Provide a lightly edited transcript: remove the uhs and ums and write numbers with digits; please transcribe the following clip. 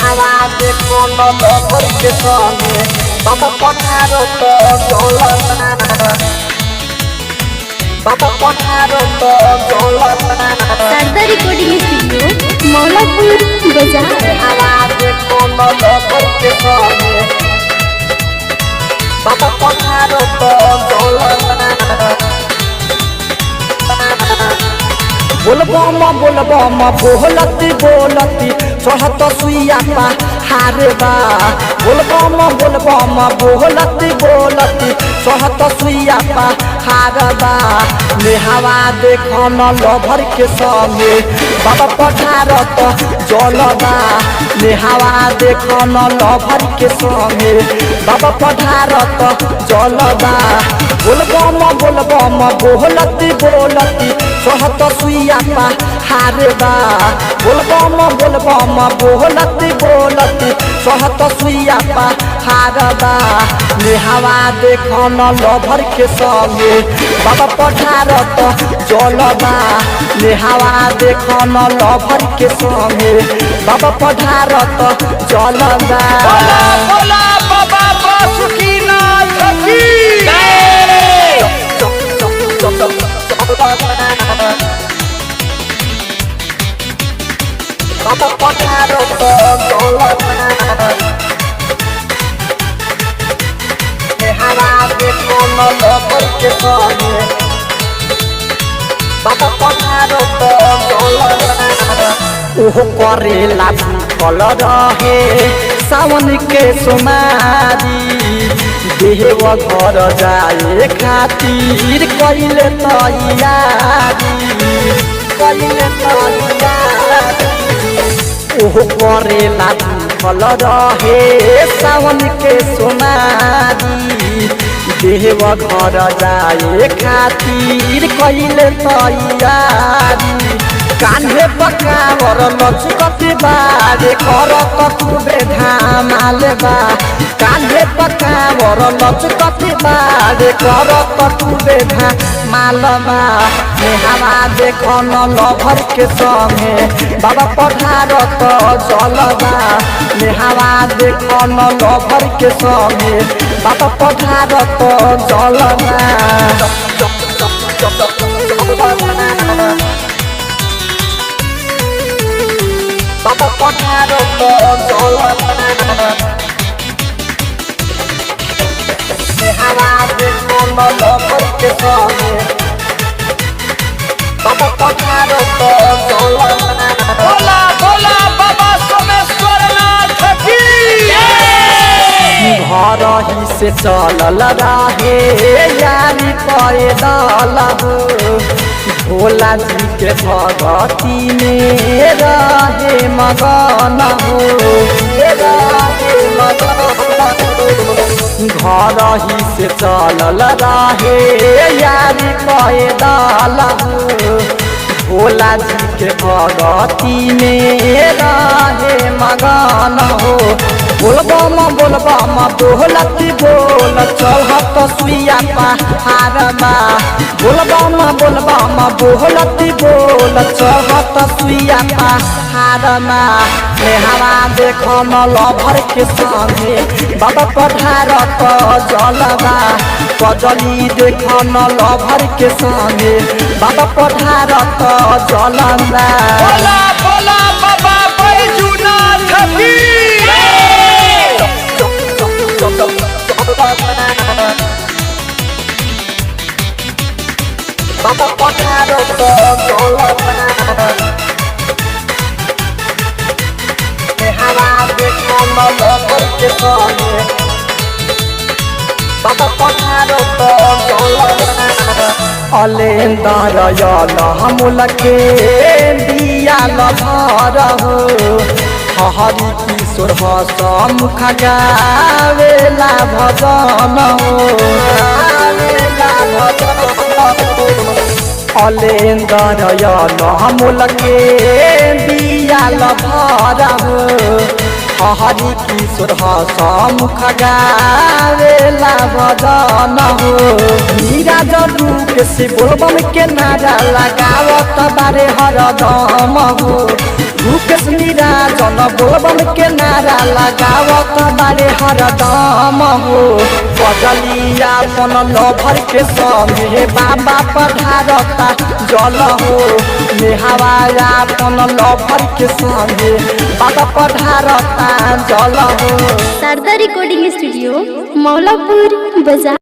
हवा देखो नगर के संगे बाबा पठारो तो डोलना बाबा पठारो तो डोलना सरदार रिकॉर्डिंग स्टूडियो मौलापुर बाजार। हवा देखो नगर के संगे बाबा पठारो तो डोलना बोलबम बोलती बोलती चढ़त सुइया हारे बा बोलबम बोलती बोलती चढ़त सुइया हारे बा नेहावा देखन लभर के संगे बाबा पठारत जलबा नेहावा देखन लभर के संगे बाबा पठारत जलबा बोलबम बोलती बोलती चढ़त सुइया हारे बा बोलबम बोलती बोलती चढ़त सुइया हारे बा नेहावा देखन लभर के संगे बाबा पठारत जलबा नेहावा देखन लभर के संगे बाबा पठारत जलबा बोला बाबा बासुकीनाथ की बाबा पठारो तो डोलना हवा देखो नगर के संगे बाबा पठारो तो डोलना ओहो करेला कल रहे सावन के सोमारी देव घर जाए खातिर कइले तैयारी ओहो करेला कल रहे सावन के सोमारी देव घर जाए खातिर कइले तैयारी कान्हे पकावर लचकती बारे करत खूबे धामाले बा कान्हे पकावर लचकती बारे करत खूबे धामालबा नेहावा देखन लभर के संगे बाबा पठारत जलबा नेहावा देखन लभर के संगे बाबा पठारत जलबा बाबा पठारो तो डोलना हवा देखो नगर के संगे बाबा पठारो तो डोलना बोला बाबा सोमेश्वरनाथ की घर ही से चलल रहे यारी पैदल भोला जी के भगती में रहे मगन हो घर ही से चलल रहे यारी पैदल भोला जी के भगती में रहे मगन हो बोलबम बोलती बोल चढ़त सुइया हारमा बोलबम बोलती बोल चढ़त सुइया हारमा नेहावा देखन लभर के संगे बाबा पठारत जलबा कजली देखन लभर के संगे बाबा पठारत जलबा बोला बाबा बैजूनाथ की बाबा पठारो तो डोलना हवा देखन लभर के संगे बाबा पठारो तो डोलना अलेंदर हमूल के दिया लभर हो हरि किशोर हसमुख गावेला भजन हो अलेंदर हमूल के दिया लभर हो हरि किशोर हसमुख गावेला भजन हो मीरा जदू के से बोलबम के नारा लगावत बारे हरदम हो मुकेश मीरा जन बोलबम के नारा लगावत बारे हरदम हो बजलिया अपन लभर के संगे बाबा पधारता जल हो नेहावाया अपन लभर के संगे बाबा पधारता जल हो। शारदा रिकॉर्डिंग स्टूडियो मौलापुर बाजार।